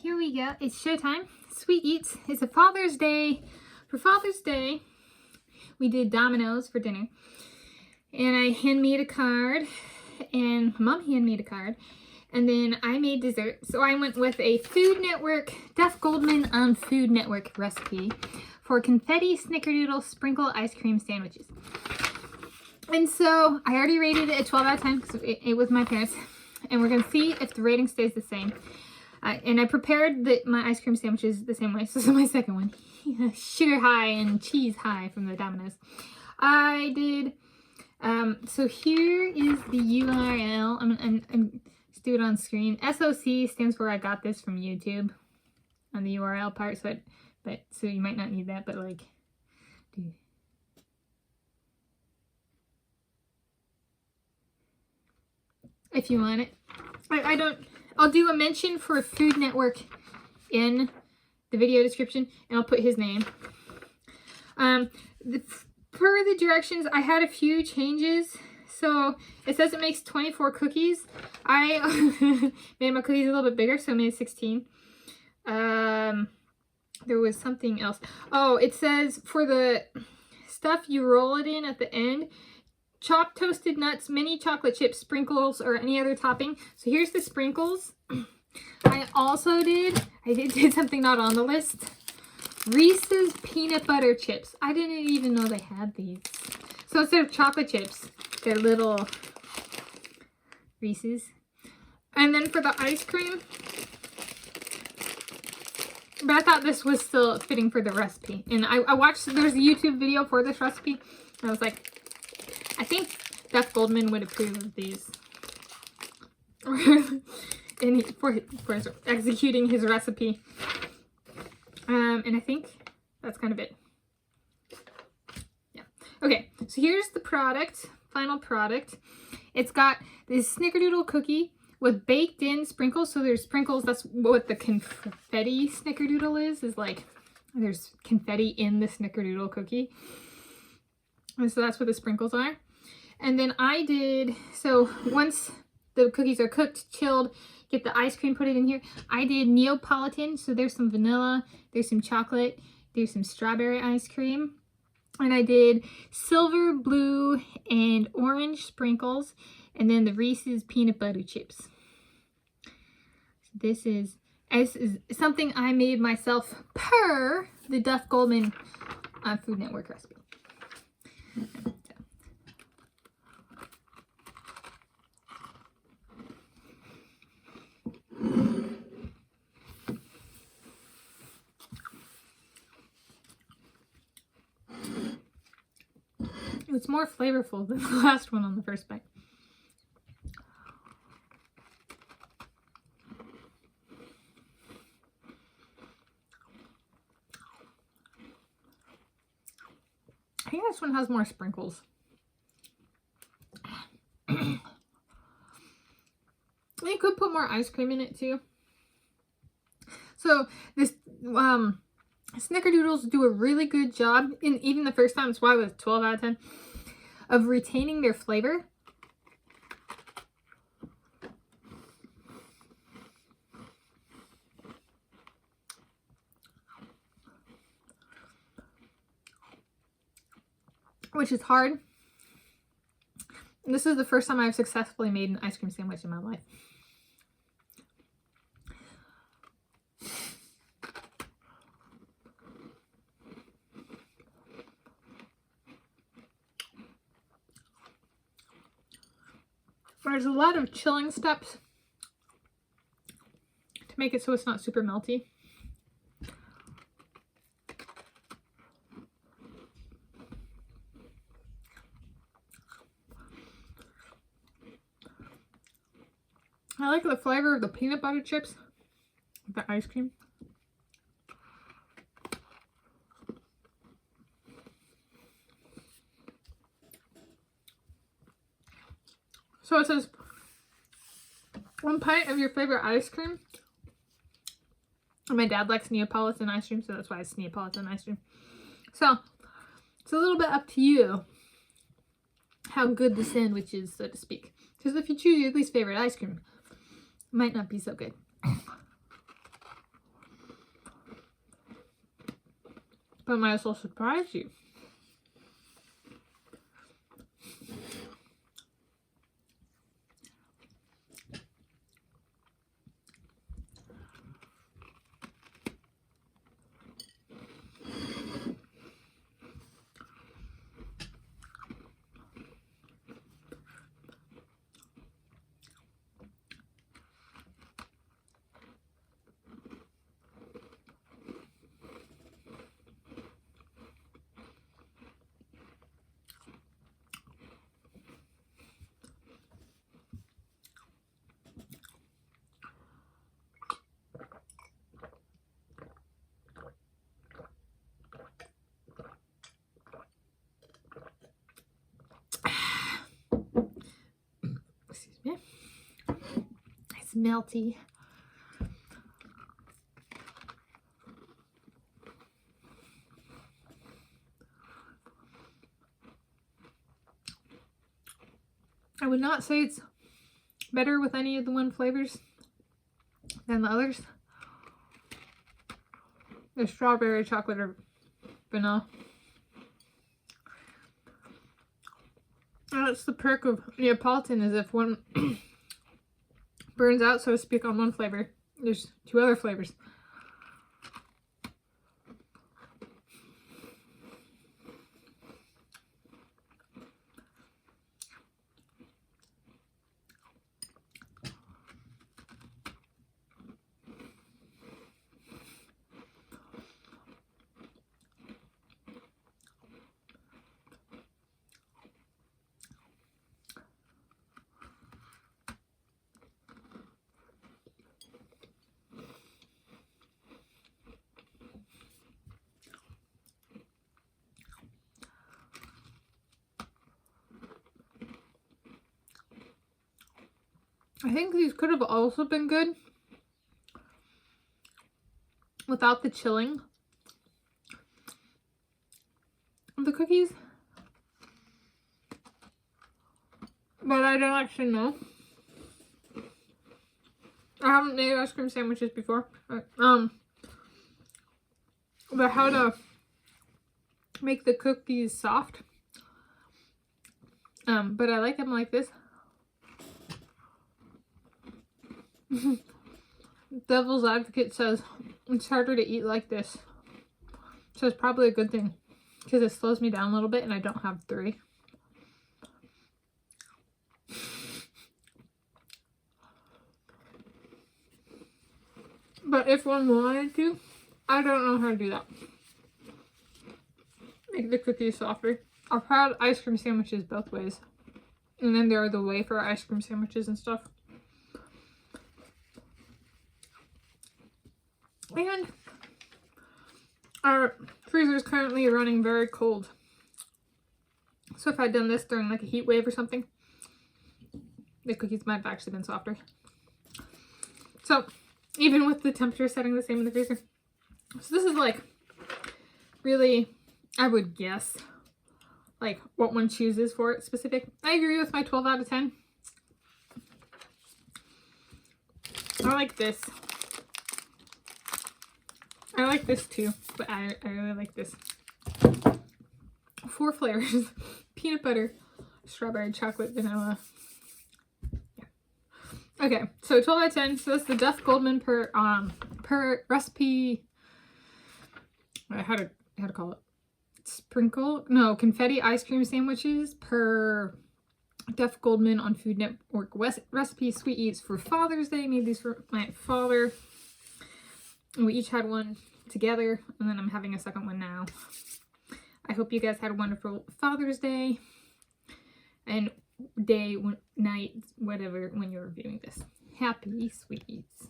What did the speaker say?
Here we go. It's showtime. Sweet Eats. It's a Father's Day. For Father's Day, we did Domino's for dinner. And I handmade a card. And Mom handmade a card. And then I made dessert. So I went with a Food Network, Duff Goldman on Food Network recipe for confetti snickerdoodle sprinkle ice cream sandwiches. And so I already rated it a 12 out of 10 because it was my parents. And we're going to see if the rating stays the same. And I prepared my ice cream sandwiches the same way. So this is my second one. Sugar high and cheese high from the Domino's. I did, so here is the URL. I'm just do it on screen. SOC stands for I got this from YouTube on the URL part. So you might not need that, but like, if you want it. I'll do a mention for Food Network in the video description, and I'll put his name. Per the directions, I had a few changes. So it says it makes 24 cookies. I made my cookies a little bit bigger, so I made 16. There was something else. Oh, it says for the stuff you roll it in at the end, chopped toasted nuts, mini chocolate chips, sprinkles, or any other topping. So here's the sprinkles. I did something not on the list. Reese's peanut butter chips. I didn't even know they had these. So instead of chocolate chips, they're little Reese's. And then for the ice cream, but I thought this was still fitting for the recipe. And I watched, there's a YouTube video for this recipe. And I was like, I think Duff Goldman would approve of these. And for executing his recipe. And I think that's kind of it. Yeah. Okay, so here's the product, final product. It's got this snickerdoodle cookie with baked in sprinkles. So there's sprinkles, that's what the confetti snickerdoodle is like there's confetti in the snickerdoodle cookie. And so that's what the sprinkles are. And then I did, so once the cookies are cooked, chilled, get the ice cream, put it in here. I did Neapolitan, so there's some vanilla, there's some chocolate, there's some strawberry ice cream. And I did silver, blue, and orange sprinkles, and then the Reese's peanut butter chips. This is something I made myself per the Duff Goldman Food Network recipe. It's more flavorful than the last one on the first bite. I think this one has more sprinkles. You could put more ice cream in it too. So this snickerdoodles do a really good job, and even the first time, that's why it was 12 out of 10, of retaining their flavor. Which is hard. And this is the first time I've successfully made an ice cream sandwich in my life. There's a lot of chilling steps to make it so it's not super melty. I like the flavor of the peanut butter chips, the ice cream. So it says 1 pint of your favorite ice cream. And my dad likes Neapolitan ice cream, so that's why it's Neapolitan ice cream. So it's a little bit up to you how good the sandwich is, so to speak. Because if you choose your least favorite ice cream, it might not be so good. but might as well surprise you. Excuse me. It's melty. I would not say it's better with any of the one flavors than the others. The strawberry, chocolate, or vanilla. That's the perk of Neapolitan, is if one burns out, so to speak, on one flavor, there's 2 other flavors. I think these could have also been good without the chilling of the cookies, but I don't actually know. I haven't made ice cream sandwiches before, but how to make the cookies soft. But I like them like this. Devil's Advocate says it's harder to eat like this, so it's probably a good thing because it slows me down a little bit and I don't have 3. But if one wanted to, I don't know how to do that. Make the cookies softer. I've had ice cream sandwiches both ways, and then there are the wafer ice cream sandwiches and stuff. And our freezer is currently running very cold. So if I'd done this during like a heat wave or something, the cookies might have actually been softer. So even with the temperature setting the same in the freezer. So this is like really, I would guess, like what one chooses for it specific. I agree with my 12 out of 10. I like this. I like this too, but I really like this. 4 flavors. Peanut butter, strawberry, chocolate, vanilla. Yeah. Okay, so 12 out of 10. So that's the Duff Goldman per recipe. How to call it? Confetti ice cream sandwiches per Duff Goldman on Food Network recipe sweet eats for Father's Day. Made these for my father. And we each had one together, and then I'm having a second one now. I hope you guys had a wonderful Father's Day and day, night, whatever, when you're reviewing this. Happy sweet eats.